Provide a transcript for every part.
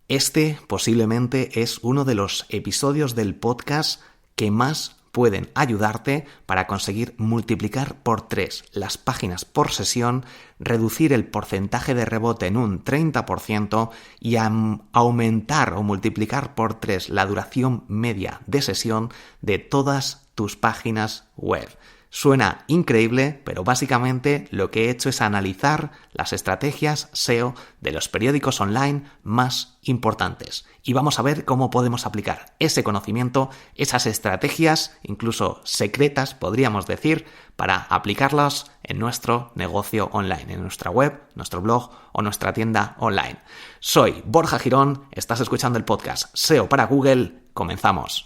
Este posiblemente es uno de los episodios del podcast que más pueden ayudarte para conseguir multiplicar por 3 las páginas por sesión, reducir el porcentaje de rebote en un 30% y aumentar o multiplicar por 3 la duración media de sesión de todas tus páginas web. Suena increíble, pero básicamente lo que he hecho es analizar las estrategias SEO de los periódicos online más importantes. Y vamos a ver cómo podemos aplicar ese conocimiento, esas estrategias, incluso secretas, podríamos decir, para aplicarlas en nuestro negocio online, en nuestra web, nuestro blog o nuestra tienda online. Soy Borja Girón, estás escuchando el podcast SEO para Google. Comenzamos.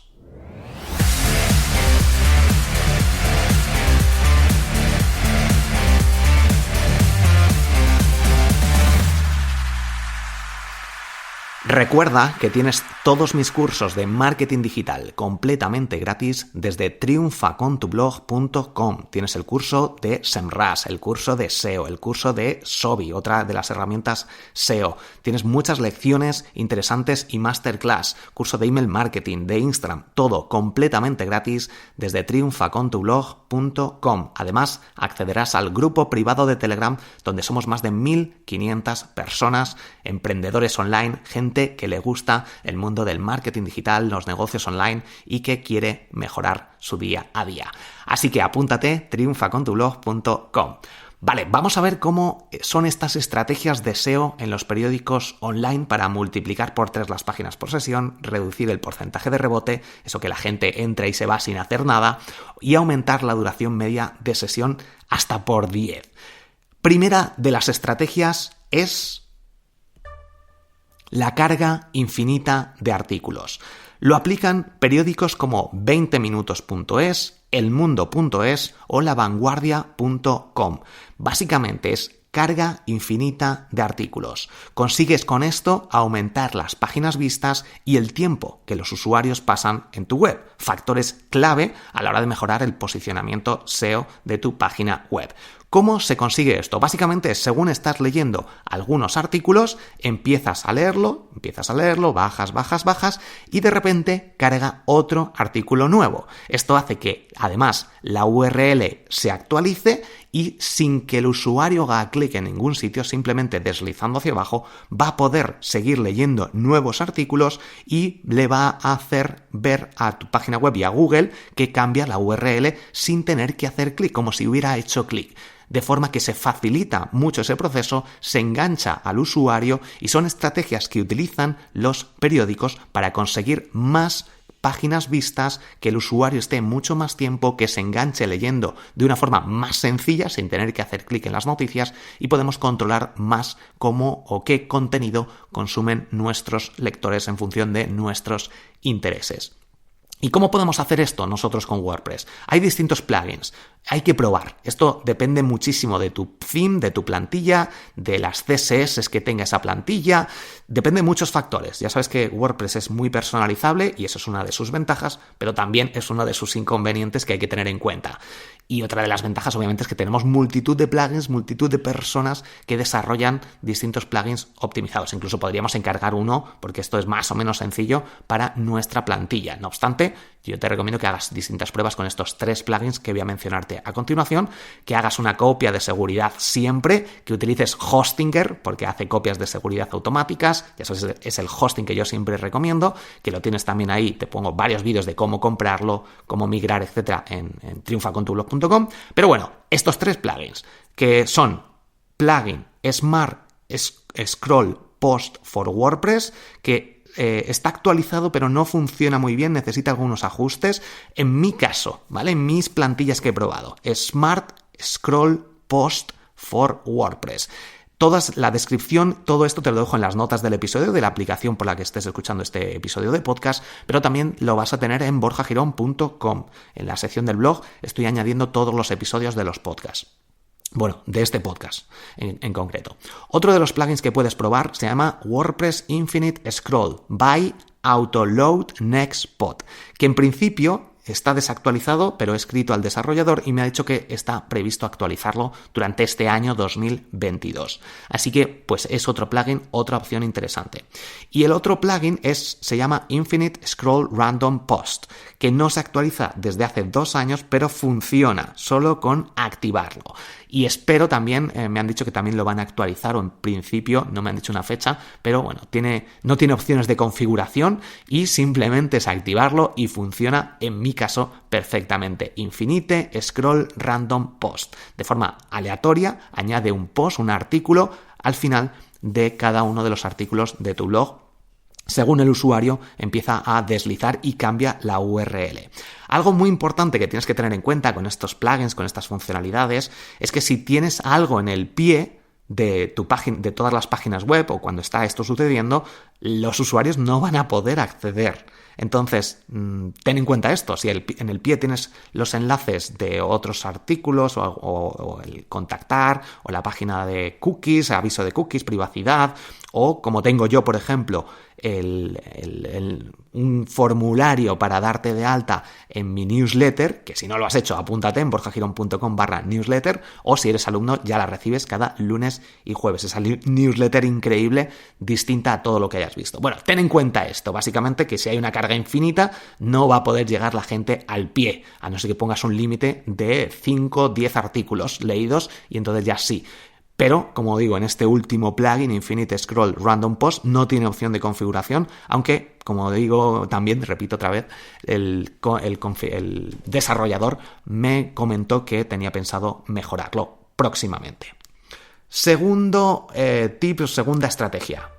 Recuerda que tienes todos mis cursos de marketing digital completamente gratis desde triunfacontublog.com. Tienes el curso de SEMrush, el curso de SEO, el curso de Sobi, otra de las herramientas SEO. Tienes muchas lecciones interesantes y masterclass, curso de email marketing, de Instagram, todo completamente gratis desde triunfacontublog.com. Además, accederás al grupo privado de Telegram donde somos más de 1.500 personas, emprendedores online, gente que le gusta el mundo del marketing digital, los negocios online y que quiere mejorar su día a día. Así que apúntate, triunfacontublog.com. Vale, vamos a ver cómo son estas estrategias de SEO en los periódicos online para multiplicar por 3 las páginas por sesión, reducir el porcentaje de rebote, eso que la gente entra y se va sin hacer nada, y aumentar la duración media de sesión hasta por 10. Primera de las estrategias es la carga infinita de artículos. Lo aplican periódicos como 20minutos.es, elmundo.es o lavanguardia.com. Básicamente es carga infinita de artículos. Consigues con esto aumentar las páginas vistas y el tiempo que los usuarios pasan en tu web. Factores clave a la hora de mejorar el posicionamiento SEO de tu página web. ¿Cómo se consigue esto? Básicamente, según estás leyendo algunos artículos, empiezas a leerlo, bajas y de repente carga otro artículo nuevo. Esto hace que, además, la URL se actualice y sin que el usuario haga clic en ningún sitio, simplemente deslizando hacia abajo, va a poder seguir leyendo nuevos artículos y le va a hacer ver a tu página web y a Google que cambia la URL sin tener que hacer clic, como si hubiera hecho clic. De forma que se facilita mucho ese proceso, se engancha al usuario y son estrategias que utilizan los periódicos para conseguir más páginas vistas, que el usuario esté mucho más tiempo, que se enganche leyendo de una forma más sencilla, sin tener que hacer clic en las noticias, y podemos controlar más cómo o qué contenido consumen nuestros lectores en función de nuestros intereses. ¿Y cómo podemos hacer esto nosotros con WordPress? Hay distintos plugins. Hay que probar. Esto depende muchísimo de tu theme, de tu plantilla, de las CSS que tenga esa plantilla. Depende de muchos factores. Ya sabes que WordPress es muy personalizable y eso es una de sus ventajas, pero también es uno de sus inconvenientes que hay que tener en cuenta. Y otra de las ventajas, obviamente, es que tenemos multitud de plugins, multitud de personas que desarrollan distintos plugins optimizados. Incluso podríamos encargar uno, porque esto es más o menos sencillo, para nuestra plantilla. No obstante, yo te recomiendo que hagas distintas pruebas con estos 3 plugins que voy a mencionarte a continuación, que hagas una copia de seguridad siempre, que utilices Hostinger, porque hace copias de seguridad automáticas. Ya sabes, es el hosting que yo siempre recomiendo, que lo tienes también ahí. Te pongo varios vídeos de cómo comprarlo, cómo migrar, etcétera, en triunfacontublog.com. Pero bueno, estos 3 plugins, que son plugin Smart Scroll Post for WordPress, que está actualizado pero no funciona muy bien, necesita algunos ajustes. En mi caso, ¿vale? En mis plantillas que he probado, Smart Scroll Post for WordPress. La descripción, todo esto te lo dejo en las notas del episodio, de la aplicación por la que estés escuchando este episodio de podcast, pero también lo vas a tener en borjagirón.com. En la sección del blog estoy añadiendo todos los episodios de los podcasts. Bueno, de este podcast en concreto. Otro de los plugins que puedes probar se llama WordPress Infinite Scroll by Autoload Next Spot, que en principio está desactualizado, pero he escrito al desarrollador y me ha dicho que está previsto actualizarlo durante este año 2022. Así que, pues es otro plugin, otra opción interesante. Y el otro plugin se llama Infinite Scroll Random Post, que no se actualiza desde hace 2 años, pero funciona solo con activarlo. Y espero también, me han dicho que también lo van a actualizar, o en principio, no me han dicho una fecha, pero bueno, no tiene opciones de configuración y simplemente es activarlo y funciona, en mi caso, perfectamente. Infinite Scroll Random Post. De forma aleatoria, añade un post, un artículo, al final de cada uno de los artículos de tu blog. Según el usuario, empieza a deslizar y cambia la URL. Algo muy importante que tienes que tener en cuenta con estos plugins, con estas funcionalidades, es que si tienes algo en el pie de tu página, de todas las páginas web, o cuando está esto sucediendo, los usuarios no van a poder acceder. Entonces, ten en cuenta esto. Si en el pie tienes los enlaces de otros artículos o el contactar o la página de cookies, aviso de cookies, privacidad, o como tengo yo, por ejemplo, un formulario para darte de alta en mi newsletter, que si no lo has hecho, apúntate en borjagirón.com/newsletter, o si eres alumno ya la recibes cada lunes y jueves. Esa newsletter increíble, distinta a todo lo que hayas visto. Bueno, ten en cuenta esto, básicamente, que si hay una carga infinita, no va a poder llegar la gente al pie, a no ser que pongas un límite de 5 o 10 artículos leídos, y entonces ya sí. Pero, como digo, en este último plugin, Infinite Scroll Random Post, no tiene opción de configuración, aunque, como digo también, repito otra vez, el desarrollador me comentó que tenía pensado mejorarlo próximamente. Segundo tip, segunda estrategia.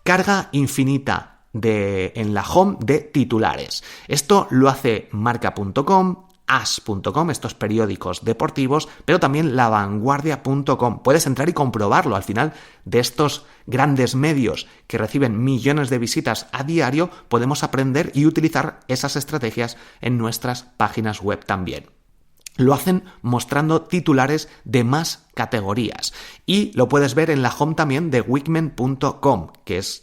Carga infinita en la home de titulares. Esto lo hace marca.com, as.com, estos periódicos deportivos, pero también lavanguardia.com. Puedes entrar y comprobarlo. Al final de estos grandes medios que reciben millones de visitas a diario, podemos aprender y utilizar esas estrategias en nuestras páginas web también. Lo hacen mostrando titulares de más categorías y lo puedes ver en la home también de wikmen.com,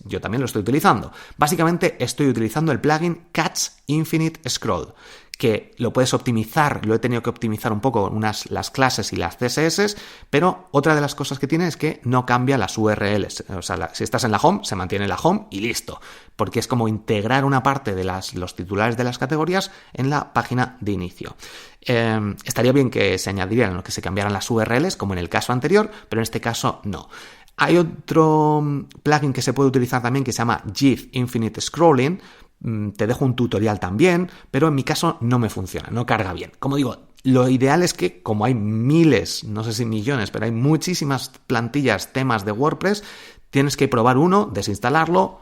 yo también lo estoy utilizando. Básicamente estoy utilizando el plugin Catch Infinite Scroll, que lo puedes optimizar, lo he tenido que optimizar un poco las clases y las CSS, pero otra de las cosas que tiene es que no cambia las URLs. O sea, si estás en la home, se mantiene la home y listo, porque es como integrar una parte de los titulares de las categorías en la página de inicio. Estaría bien que se añadieran o que se cambiaran las URLs, como en el caso anterior, pero en este caso no. Hay otro plugin que se puede utilizar también que se llama GIF Infinite Scrolling. Te dejo un tutorial también, pero en mi caso no me funciona, no carga bien. Como digo, lo ideal es que, como hay miles, no sé si millones, pero hay muchísimas plantillas, temas de WordPress, tienes que probar uno, desinstalarlo,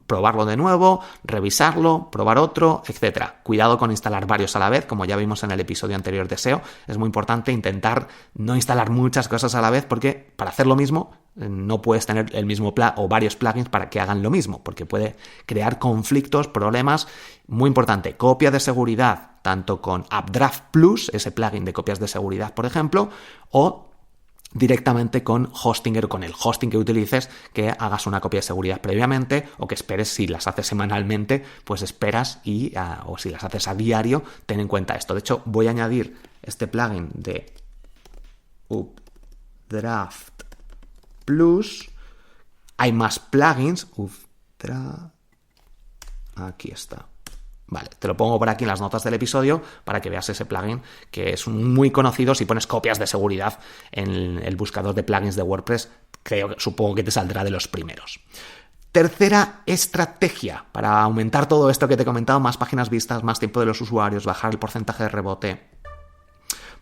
probarlo de nuevo, revisarlo, probar otro, etcétera. Cuidado con instalar varios a la vez, como ya vimos en el episodio anterior de SEO. Es muy importante intentar no instalar muchas cosas a la vez, porque para hacer lo mismo no puedes tener el mismo o varios plugins para que hagan lo mismo, porque puede crear conflictos, problemas. Muy importante, copia de seguridad, tanto con Updraft Plus, ese plugin de copias de seguridad, por ejemplo, o directamente con Hostinger, con el hosting que utilices, que hagas una copia de seguridad previamente, o que esperes. Si las haces semanalmente, pues esperas o si las haces a diario, ten en cuenta esto. De hecho, voy a añadir este plugin de Updraft Plus. Hay más plugins. Aquí está. Vale, te lo pongo por aquí en las notas del episodio para que veas ese plugin, que es muy conocido. Si pones copias de seguridad en el buscador de plugins de WordPress, supongo que te saldrá de los primeros. Tercera estrategia para aumentar todo esto que te he comentado: más páginas vistas, más tiempo de los usuarios, bajar el porcentaje de rebote.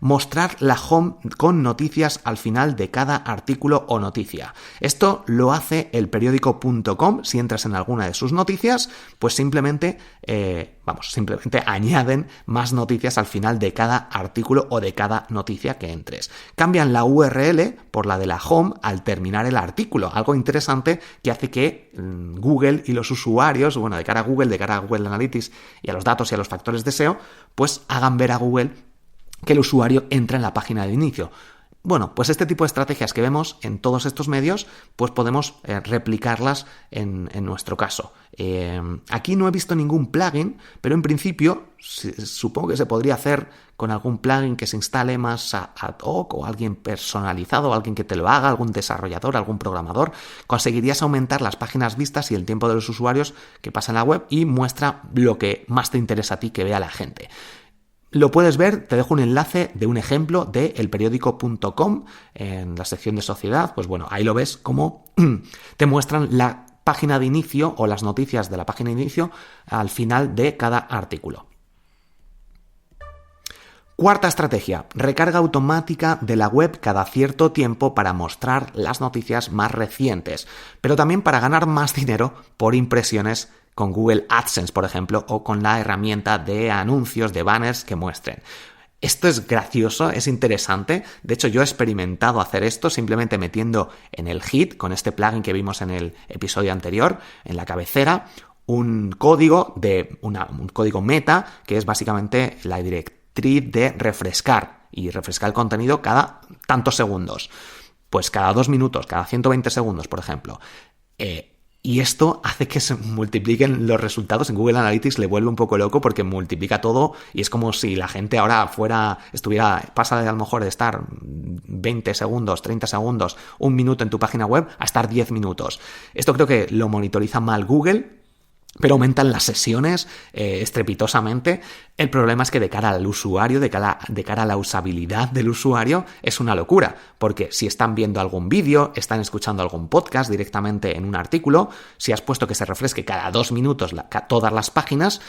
Mostrar la home con noticias al final de cada artículo o noticia. Esto lo hace el periódico.com. Si entras en alguna de sus noticias, pues simplemente añaden más noticias al final de cada artículo o de cada noticia que entres. Cambian la URL por la de la home al terminar el artículo. Algo interesante que hace que Google y los usuarios, de cara a Google Analytics y a los datos y a los factores de SEO, pues hagan ver a Google que el usuario entra en la página de inicio. Bueno, pues este tipo de estrategias que vemos en todos estos medios, pues podemos replicarlas en nuestro caso. Aquí no he visto ningún plugin, pero en principio supongo que se podría hacer con algún plugin que se instale más ad hoc, o alguien personalizado, o alguien que te lo haga, algún desarrollador, algún programador. Conseguirías aumentar las páginas vistas y el tiempo de los usuarios que pasan en la web y muestra lo que más te interesa a ti que vea la gente. Lo puedes ver, te dejo un enlace de un ejemplo de elperiódico.com en la sección de sociedad. Pues bueno, ahí lo ves cómo te muestran la página de inicio o las noticias de la página de inicio al final de cada artículo. Cuarta estrategia, recarga automática de la web cada cierto tiempo para mostrar las noticias más recientes, pero también para ganar más dinero por impresiones con Google AdSense, por ejemplo, o con la herramienta de anuncios, de banners que muestren. Esto es gracioso, es interesante. De hecho, yo he experimentado hacer esto simplemente metiendo en el Hit, con este plugin que vimos en el episodio anterior, en la cabecera, un código un código meta, que es básicamente la directriz de refrescar el contenido cada tantos segundos. Pues cada 2 minutos, cada 120 segundos, por ejemplo. Y esto hace que se multipliquen los resultados. En Google Analytics le vuelve un poco loco porque multiplica todo y es como si la gente ahora pasa de a lo mejor de estar 20 segundos, 30 segundos, 1 minuto en tu página web a estar 10 minutos. Esto creo que lo monitoriza mal Google, pero aumentan las sesiones estrepitosamente. El problema es que de cara al usuario, de cara a la usabilidad del usuario, es una locura, porque si están viendo algún vídeo, están escuchando algún podcast directamente en un artículo, si has puesto que se refresque cada 2 minutos todas las páginas,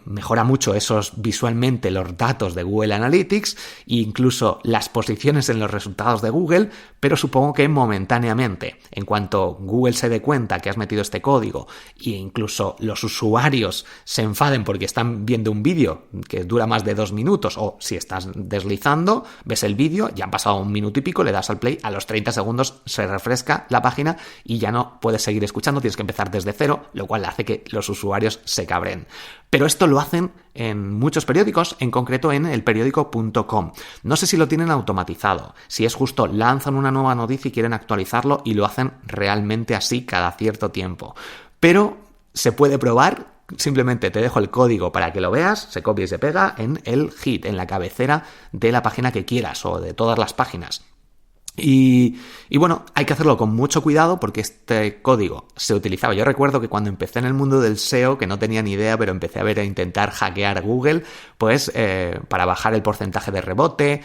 mejora mucho visualmente los datos de Google Analytics e incluso las posiciones en los resultados de Google, pero supongo que momentáneamente, en cuanto Google se dé cuenta que has metido este código e incluso los usuarios se enfaden porque están viendo un vídeo que dura más de 2 minutos, o si estás deslizando, ves el vídeo, ya han pasado 1 minuto y pico, le das al play, a los 30 segundos se refresca la página y ya no puedes seguir escuchando, tienes que empezar desde cero, lo cual hace que los usuarios se cabren. Pero esto lo hacen en muchos periódicos, en concreto en elperiódico.com. No sé si lo tienen automatizado, si es justo lanzan una nueva noticia y quieren actualizarlo y lo hacen realmente así cada cierto tiempo. Pero se puede probar. Simplemente te dejo el código para que lo veas, se copia y se pega en el Hit, en la cabecera de la página que quieras o de todas las páginas. Y bueno, hay que hacerlo con mucho cuidado porque este código se utilizaba. Yo recuerdo que cuando empecé en el mundo del SEO, que no tenía ni idea, pero empecé a intentar hackear Google, pues para bajar el porcentaje de rebote,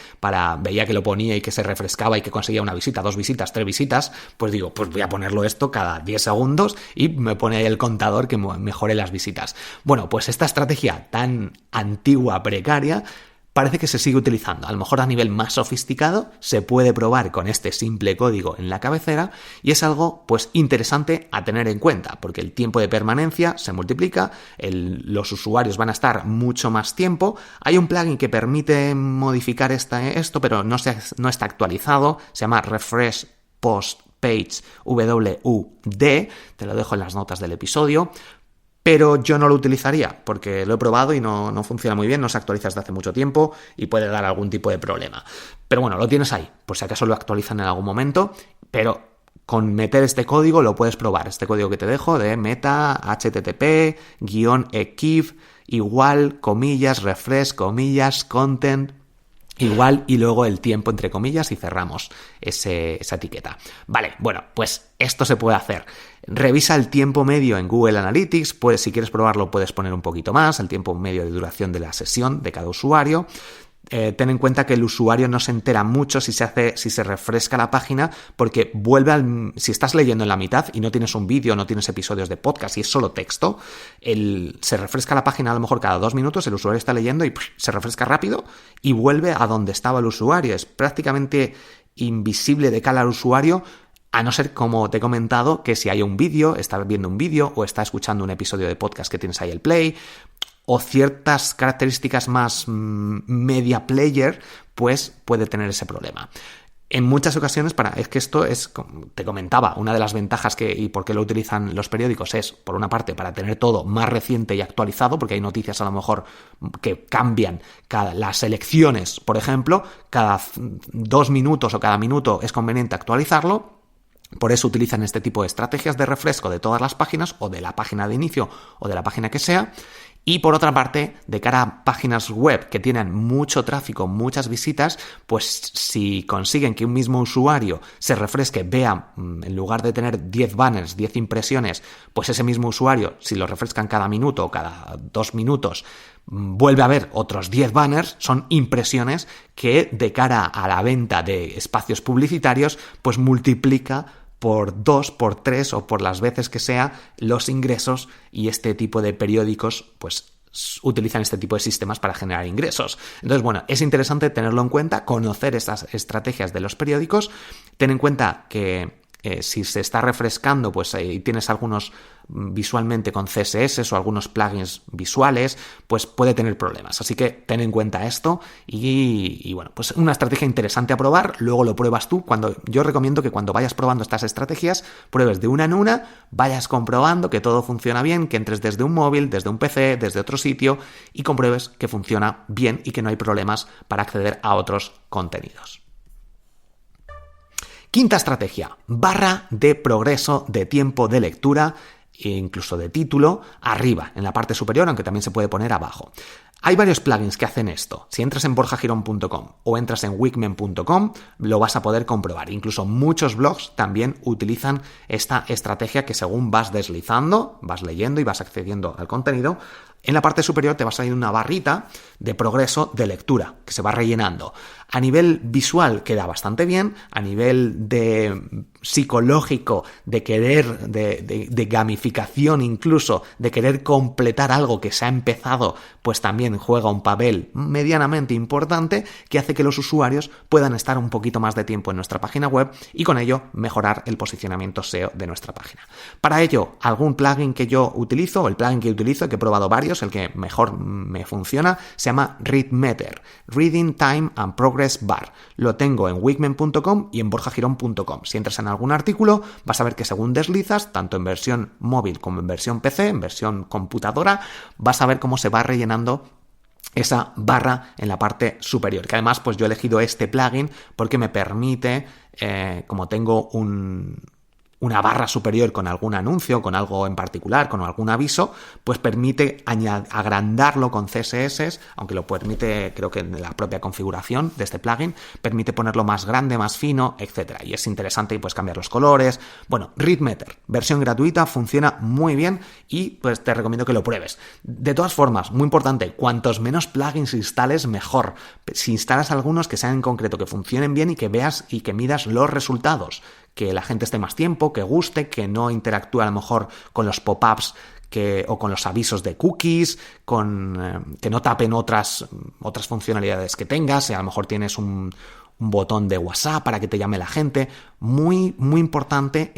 veía que lo ponía y que se refrescaba y que conseguía 1 visita, 2 visitas, 3 visitas, pues digo, pues voy a ponerlo esto cada 10 segundos y me pone ahí el contador que mejore las visitas. Bueno, pues esta estrategia tan antigua, precaria, parece que se sigue utilizando. A lo mejor a nivel más sofisticado se puede probar con este simple código en la cabecera y es algo pues interesante a tener en cuenta porque el tiempo de permanencia se multiplica, los usuarios van a estar mucho más tiempo. Hay un plugin que permite modificar esto, pero no está actualizado, se llama Refresh Post Page WUD, te lo dejo en las notas del episodio. Pero yo no lo utilizaría porque lo he probado y no funciona muy bien, no se actualiza desde hace mucho tiempo y puede dar algún tipo de problema. Pero bueno, lo tienes ahí, por si acaso lo actualizan en algún momento, pero con meter este código lo puedes probar. Este código que te dejo de meta http://equiv igual, comillas, refresh, comillas, content, igual y luego el tiempo entre comillas y cerramos esa etiqueta. Vale, bueno, pues esto se puede hacer. Revisa el tiempo medio en Google Analytics, pues si quieres probarlo puedes poner un poquito más, el tiempo medio de duración de la sesión de cada usuario. Ten en cuenta que el usuario no se entera mucho si se refresca la página porque si estás leyendo en la mitad y no tienes un vídeo, no tienes episodios de podcast y es solo texto, se refresca la página a lo mejor cada 2 minutos, el usuario está leyendo y se refresca rápido y vuelve a donde estaba el usuario. Es prácticamente invisible de cara al usuario, a no ser, como te he comentado, que si hay un vídeo, está viendo un vídeo o está escuchando un episodio de podcast que tienes ahí el play, o ciertas características más media player, pues puede tener ese problema. En muchas ocasiones, es que esto es, como te comentaba, una de las ventajas y por qué lo utilizan los periódicos es, por una parte, para tener todo más reciente y actualizado, porque hay noticias a lo mejor que cambian las elecciones, por ejemplo, cada 2 minutos o cada minuto es conveniente actualizarlo. Por eso utilizan este tipo de estrategias de refresco de todas las páginas, o de la página de inicio, o de la página que sea. Y por otra parte, de cara a páginas web que tienen mucho tráfico, muchas visitas, pues si consiguen que un mismo usuario se refresque, vea, en lugar de tener 10 banners, 10 impresiones, pues ese mismo usuario, si lo refrescan cada minuto o cada 2 minutos, vuelve a ver otros 10 banners, son impresiones que de cara a la venta de espacios publicitarios, pues multiplica por 2, por 3 o por las veces que sea los ingresos, y este tipo de periódicos pues utilizan este tipo de sistemas para generar ingresos. Entonces, bueno, es interesante tenerlo en cuenta, conocer estas estrategias de los periódicos. Ten en cuenta que si se está refrescando, pues tienes algunos visualmente con CSS o algunos plugins visuales, pues puede tener problemas. Así que ten en cuenta esto y bueno, pues una estrategia interesante a probar. Luego lo pruebas tú. Yo recomiendo que cuando vayas probando estas estrategias, pruebes de una en una, vayas comprobando que todo funciona bien, que entres desde un móvil, desde un PC, desde otro sitio, y compruebes que funciona bien y que no hay problemas para acceder a otros contenidos. Quinta estrategia: barra de progreso de tiempo de lectura e incluso de título arriba, en la parte superior, aunque también se puede poner abajo. Hay varios plugins que hacen esto. Si entras en borjagirón.com o entras en wikmen.com, lo vas a poder comprobar. Incluso muchos blogs también utilizan esta estrategia, que según vas deslizando, vas leyendo y vas accediendo al contenido, en la parte superior te va a salir una barrita de progreso de lectura que se va rellenando. A nivel visual queda bastante bien, a nivel de psicológico, de querer, de gamificación incluso, de querer completar algo que se ha empezado, pues también juega un papel medianamente importante, que hace que los usuarios puedan estar un poquito más de tiempo en nuestra página web y con ello mejorar el posicionamiento SEO de nuestra página. Para ello, algún plugin que yo utilizo, o el plugin que utilizo, que he probado varios, el que mejor me funciona, se llama ReadMeter, Reading Time and Progress Bar. Lo tengo en wikmen.com y en borjagirón.com. Si entras en algún artículo, vas a ver que según deslizas, tanto en versión móvil como en versión PC, en versión computadora, vas a ver cómo se va rellenando esa barra en la parte superior, que además pues yo he elegido este plugin porque me permite, como tengo una barra superior con algún anuncio, con algo en particular, con algún aviso, pues permite agrandarlo con CSS, aunque lo permite, creo que en la propia configuración de este plugin, permite ponerlo más grande, más fino, etcétera. Y es interesante y puedes cambiar los colores. Bueno, ReadMeter, versión gratuita, funciona muy bien y pues te recomiendo que lo pruebes. De todas formas, muy importante, cuantos menos plugins instales, mejor. Si instalas algunos que sean en concreto, que funcionen bien y que veas y que midas los resultados, que la gente esté más tiempo, que guste, que no interactúe a lo mejor con los pop-ups o con los avisos de cookies, que no tapen otras funcionalidades que tengas. Si a lo mejor tienes un botón de WhatsApp para que te llame la gente. Muy, muy importante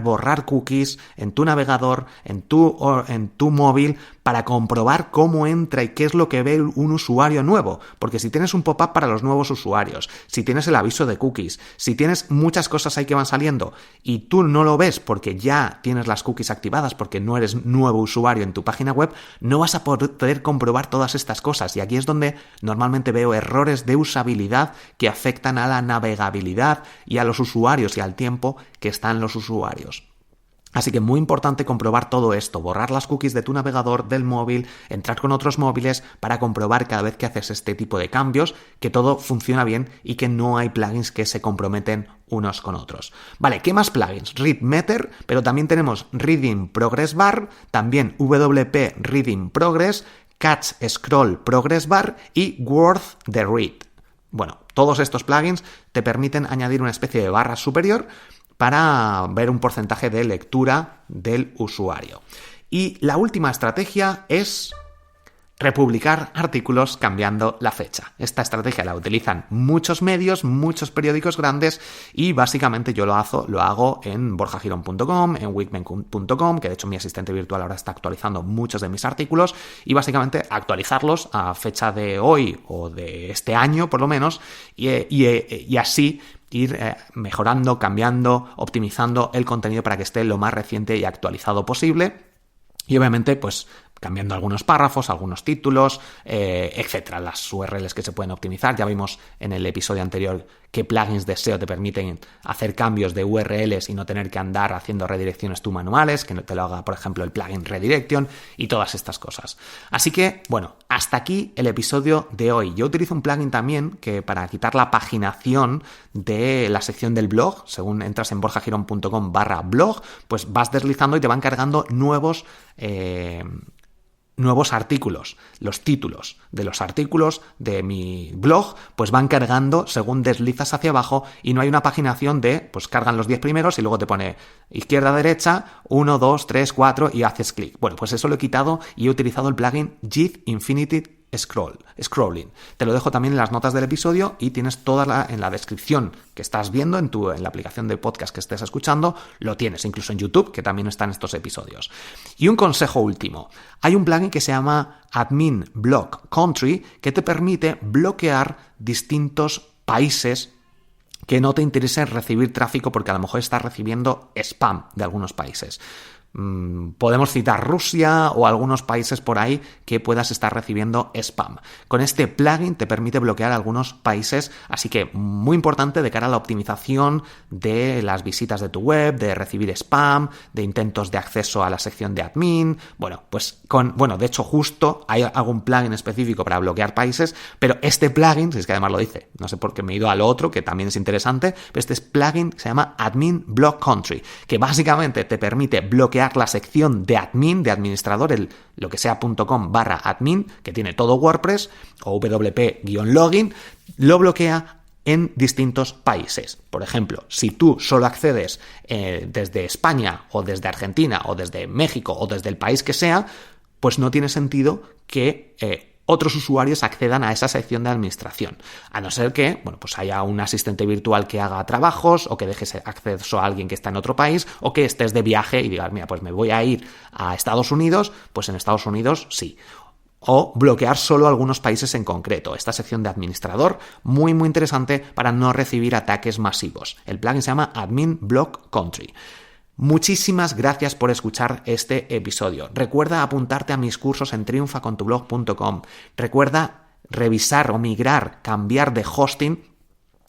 borrar cookies en tu navegador, en tu móvil, para comprobar cómo entra y qué es lo que ve un usuario nuevo. Porque si tienes un pop-up para los nuevos usuarios, si tienes el aviso de cookies, si tienes muchas cosas ahí que van saliendo y tú no lo ves porque ya tienes las cookies activadas, porque no eres nuevo usuario en tu página web, no vas a poder comprobar todas estas cosas. Y aquí es donde normalmente veo errores de usabilidad que afectan a la navegabilidad y a los usuarios y al tiempo que están los usuarios. Así que muy importante comprobar todo esto, borrar las cookies de tu navegador, del móvil, entrar con otros móviles para comprobar cada vez que haces este tipo de cambios que todo funciona bien y que no hay plugins que se comprometen unos con otros. Vale, ¿qué más plugins? ReadMeter, pero también tenemos Reading Progress Bar, también WP Reading Progress, Catch Scroll Progress Bar y Worth the Read. Bueno, todos estos plugins te permiten añadir una especie de barra superior para ver un porcentaje de lectura del usuario. Y la última estrategia es republicar artículos cambiando la fecha. Esta estrategia la utilizan muchos medios, muchos periódicos grandes y básicamente yo lo hago en borjagirón.com, en wikmen.com, que de hecho mi asistente virtual ahora está actualizando muchos de mis artículos y básicamente actualizarlos a fecha de hoy o de este año por lo menos y así ir mejorando, cambiando, optimizando el contenido para que esté lo más reciente y actualizado posible. Y obviamente, pues cambiando algunos párrafos, algunos títulos, etcétera, las URLs que se pueden optimizar. Ya vimos en el episodio anterior qué plugins de SEO te permiten hacer cambios de URLs y no tener que andar haciendo redirecciones tú manuales, que no te lo haga, por ejemplo, el plugin Redirection y todas estas cosas. Así que, bueno, hasta aquí el episodio de hoy. Yo utilizo un plugin también que para quitar la paginación de la sección del blog, según entras en borjagirón.com/blog, pues vas deslizando y te van cargando nuevos artículos. Los títulos de los artículos de mi blog pues van cargando según deslizas hacia abajo y no hay una paginación de, pues cargan los 10 primeros y luego te pone izquierda, derecha, 1, 2, 3, 4 y haces clic. Bueno, pues eso lo he quitado y he utilizado el plugin Git Infinity Scrolling. Te lo dejo también en las notas del episodio y tienes en la descripción que estás viendo en la aplicación de podcast que estés escuchando, lo tienes, incluso en YouTube, que también están estos episodios. Y un consejo último. Hay un plugin que se llama Admin Block Country que te permite bloquear distintos países que no te interese recibir tráfico porque a lo mejor estás recibiendo spam de algunos países. Podemos citar Rusia o algunos países por ahí que puedas estar recibiendo spam. Con este plugin te permite bloquear algunos países, así que muy importante de cara a la optimización de las visitas de tu web, de recibir spam, de intentos de acceso a la sección de admin. Bueno, pues de hecho justo hay algún plugin específico para bloquear países, pero este plugin, si es que además lo dice, no sé por qué me he ido al otro, que también es interesante, pero este plugin se llama Admin Block Country, que básicamente te permite bloquear la sección de admin, de administrador, lo que sea .com/admin, que tiene todo WordPress o wp-login, lo bloquea en distintos países. Por ejemplo, si tú solo accedes desde España o desde Argentina o desde México o desde el país que sea, pues no tiene sentido que otros usuarios accedan a esa sección de administración, a no ser que, pues haya un asistente virtual que haga trabajos o que dejes acceso a alguien que está en otro país o que estés de viaje y digas, mira, pues me voy a ir a Estados Unidos, pues en Estados Unidos sí. O bloquear solo algunos países en concreto. Esta sección de administrador, muy muy interesante para no recibir ataques masivos. El plugin se llama Admin Block Country. Muchísimas gracias por escuchar este episodio. Recuerda apuntarte a mis cursos en triunfacontublog.com. Recuerda revisar o migrar, cambiar de hosting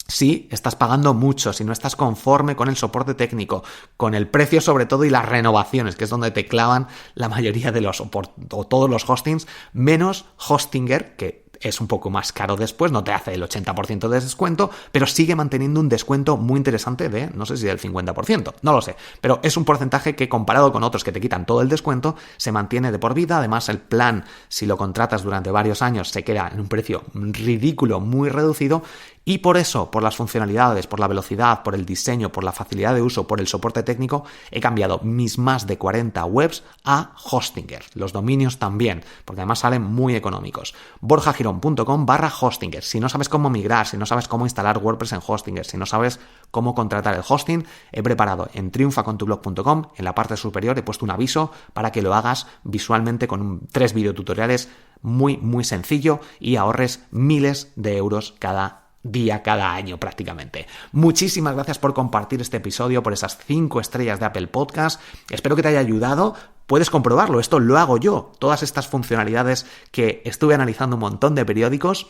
si estás pagando mucho, si no estás conforme con el soporte técnico, con el precio sobre todo y las renovaciones, que es donde te clavan la mayoría de o todos los hostings, menos Hostinger, que es un poco más caro después, no te hace el 80% de descuento, pero sigue manteniendo un descuento muy interesante de, no sé si del 50%, no lo sé, pero es un porcentaje que comparado con otros que te quitan todo el descuento, se mantiene de por vida. Además, el plan, si lo contratas durante varios años, se queda en un precio ridículo, muy reducido, y por eso, por las funcionalidades, por la velocidad, por el diseño, por la facilidad de uso, por el soporte técnico, he cambiado mis más de 40 webs a Hostinger. Los dominios también, porque además salen muy económicos. borjagirón.com/Hostinger. Si no sabes cómo migrar, si no sabes cómo instalar WordPress en Hostinger, si no sabes cómo contratar el hosting, he preparado en triunfacontublog.com, en la parte superior he puesto un aviso para que lo hagas visualmente con 3 videotutoriales muy muy sencillo y ahorres miles de euros cada día, cada año prácticamente. Muchísimas gracias por compartir este episodio, por esas 5 estrellas de Apple Podcast. Espero que te haya ayudado. Puedes comprobarlo, esto lo hago yo. Todas estas funcionalidades que estuve analizando un montón de periódicos,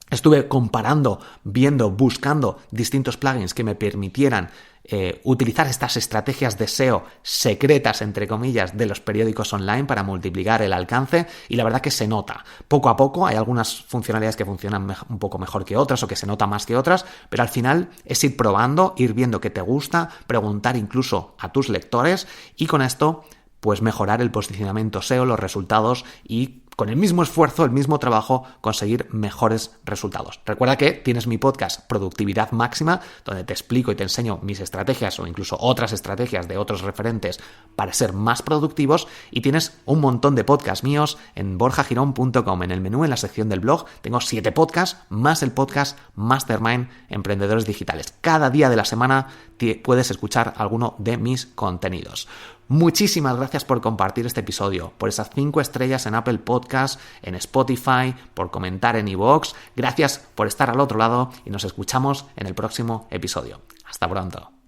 estuve comparando, viendo, buscando distintos plugins que me permitieran utilizar estas estrategias de SEO secretas, entre comillas, de los periódicos online para multiplicar el alcance, y la verdad que se nota. Poco a poco hay algunas funcionalidades que funcionan un poco mejor que otras o que se nota más que otras, pero al final es ir probando, ir viendo qué te gusta, preguntar incluso a tus lectores y con esto pues mejorar el posicionamiento SEO, los resultados y con el mismo esfuerzo, el mismo trabajo, conseguir mejores resultados. Recuerda que tienes mi podcast Productividad Máxima, donde te explico y te enseño mis estrategias o incluso otras estrategias de otros referentes para ser más productivos, y tienes un montón de podcasts míos en borjagirón.com. En el menú, en la sección del blog, tengo 7 podcasts más el podcast Mastermind Emprendedores Digitales. Cada día de la semana puedes escuchar alguno de mis contenidos. Muchísimas gracias por compartir este episodio, por esas 5 estrellas en Apple Podcast, en Spotify, por comentar en iVoox. Gracias por estar al otro lado y nos escuchamos en el próximo episodio. Hasta pronto.